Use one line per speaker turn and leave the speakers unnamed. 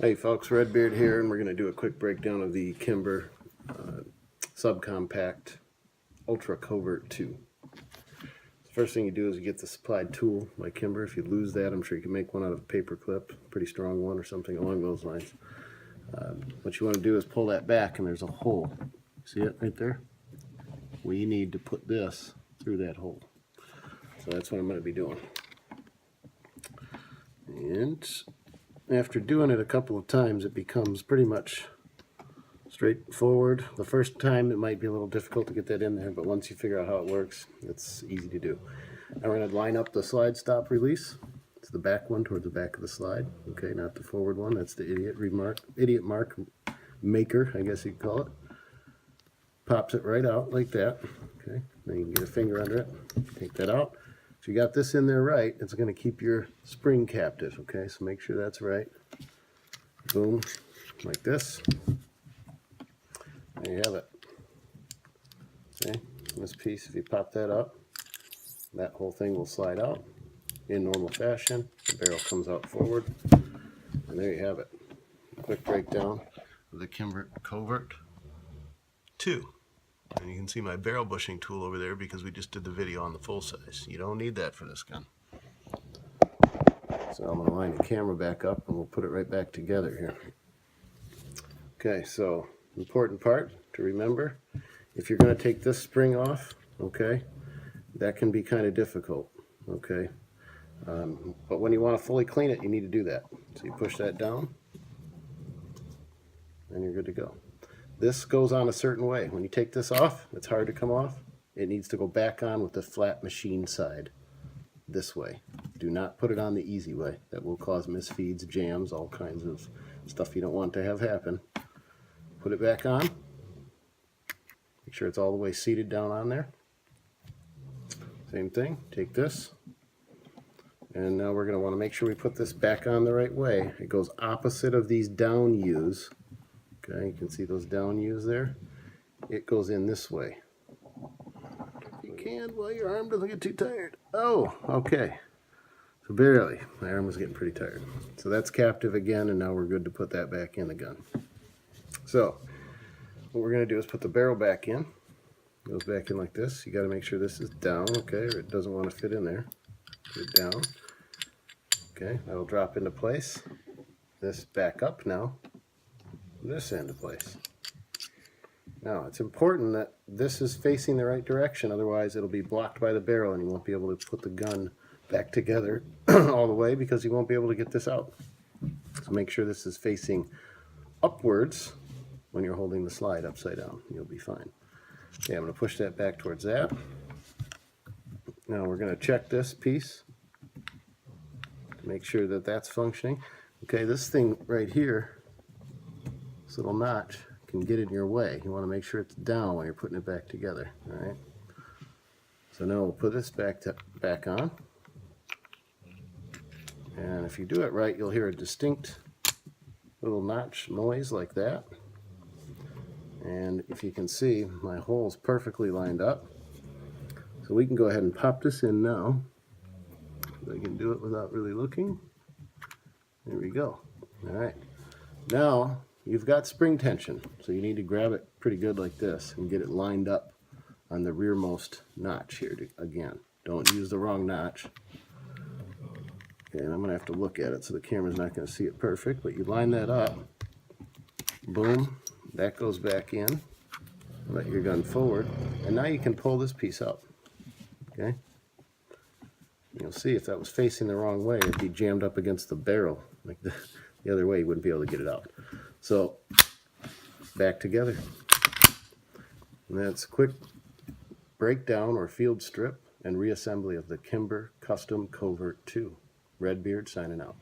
Hey folks, Redbeard here, and we're going to do a quick breakdown of the Kimber subcompact Ultra Covert II. The first thing you do is you get the supplied tool by Kimber. If you lose that, I'm sure you can make one out of a paper clip, pretty strong one or something along those lines. What you want to do is pull that back, and there's a hole. See it right there? We need to put this through that hole. So that's what I'm going to be doing. And after doing it a couple of times, it becomes pretty much straightforward. The first time it might be a little difficult to get that in there, but once you figure out how it works, it's easy to do. Now we're going to line up the slide stop release. It's the back one towards the back of the slide. Okay, not the forward one. That's the idiot mark maker, I guess you'd call it. Pops it right out like that. Okay, then you can get a finger under it. Take that out. So you got this in there right, it's going to keep your spring captive, okay? So make sure that's right. Boom, like this. There you have it. Okay, this piece, if you pop that up, that whole thing will slide out in normal fashion. The barrel comes out forward, and there you have it. A quick breakdown of the Kimber Covert II. And you can see my barrel bushing tool over there because we just did the video on the full size. You don't need that for this gun. So I'm going to line the camera back up and we'll put it right back together here. Okay, so important part to remember, if you're going to take this spring off, okay, that can be kind of difficult, okay. But when you want to fully clean it, you need to do that. So you push that down and you're good to go. This goes on a certain way. When you take this off, it's hard to come off. It needs to go back on with the flat machine side this way. Do not put it on the easy way. That will cause misfeeds, jams, all kinds of stuff you don't want to have happen. Put it back on. Make sure it's all the way seated down on there. Same thing. Take this. And now we're going to want to make sure we put this back on the right way. It goes opposite of these down U's. Okay, you can see those down U's there. It goes in this way. If you can, while your arm doesn't get too tired. Oh, okay. So barely. My arm was getting pretty tired. So that's captive again, and now we're good to put that back in the gun. So what we're going to do is put the barrel back in. It goes back in like this. You got to make sure this is down, okay, or it doesn't want to fit in there. Put it down. Okay, that'll drop into place. This back up now. This into place. Now it's important that this is facing the right direction, otherwise it'll be blocked by the barrel and you won't be able to put the gun back together all the way because you won't be able to get this out. So make sure this is facing upwards when you're holding the slide upside down. You'll be fine. Okay, I'm going to push that back towards that. Now we're going to check this piece to make sure that that's functioning. Okay, this thing right here, this little notch can get in your way. You want to make sure it's down when you're putting it back together. All right. So now we'll put this back on. And if you do it right, you'll hear a distinct little notch noise like that. And if you can see, my hole's perfectly lined up. So we can go ahead and pop this in now. I can do it without really looking. There we go. All right. Now you've got spring tension, so you need to grab it pretty good like this and get it lined up on the rearmost notch here again. Don't use the wrong notch. Okay, and I'm going to have to look at it so the camera's not going to see it perfect, but you line that up. Boom. That goes back in. Let your gun forward. And now you can pull this piece up. Okay? You'll see if that was facing the wrong way, it'd be jammed up against the barrel. Like the other way, you wouldn't be able to get it out. So, back together. And that's a quick breakdown or field strip and reassembly of the Kimber Custom Covert II. Redbeard signing out.